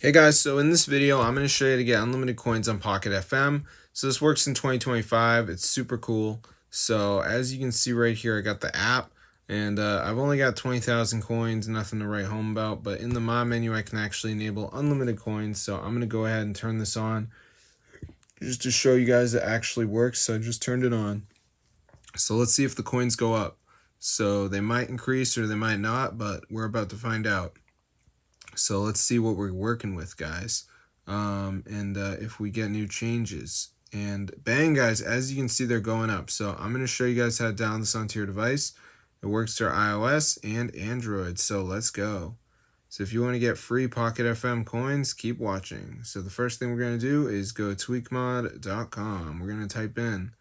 Hey guys, so in this video, I'm going to show you to get unlimited coins on Pocket FM. So this works in 2025. It's super cool. So as you can see right here, I got the app and I've only got 20,000 coins, nothing to write home about. But in the mod menu, I can actually enable unlimited coins. So I'm going to go ahead and turn this on just to show you guys it actually works. So I just turned it on. So let's see if the coins go up. So they might increase or they might not, but we're about to find out. So let's see what we're working with, guys, and if we get new changes. And bang, guys, as you can see, they're going up. So I'm going to show you guys how to download this onto your device. It works to iOS and Android, so let's go. So if you want to get free Pocket FM coins, keep watching. So the first thing we're going to do is go to tweakmod.com. We're going to type in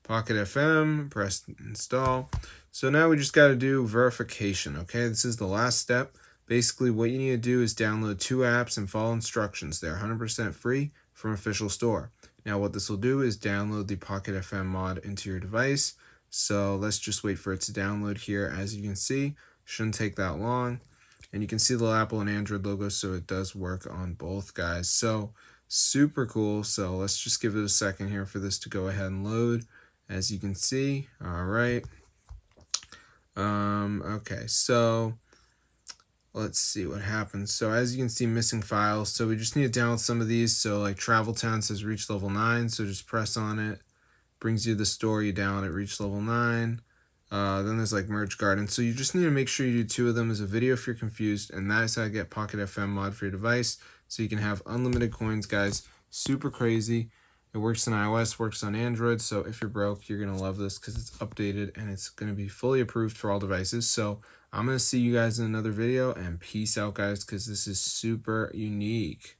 Pocket FM, press install. So now we just got to do verification, okay? This is the last step. Basically, what you need to do is download 2 apps and follow instructions. They're 100% free from official store. Now, what this will do is download the Pocket FM mod into your device. So let's just wait for it to download here. As you can see, shouldn't take that long. And you can see the Apple and Android logo, so it does work on both, guys. So super cool. So let's just give it a second here for this to go ahead and load. As you can see, all right. Okay, so let's see what happens. So as you can see, missing files. So we just need to download some of these. So like Travel Town says reach level 9. So just press on it. Brings you to the store. You download it, reach level 9. Then there's like Merge Garden. So you just need to make sure you do 2 of them as a video if you're confused. And that is how to get Pocket FM mod for your device. So you can have unlimited coins, guys. Super crazy. It works on iOS, works on Android. So if you're broke, you're going to love this because it's updated and it's going to be fully approved for all devices. So I'm going to see you guys in another video, and peace out, guys, because this is super unique.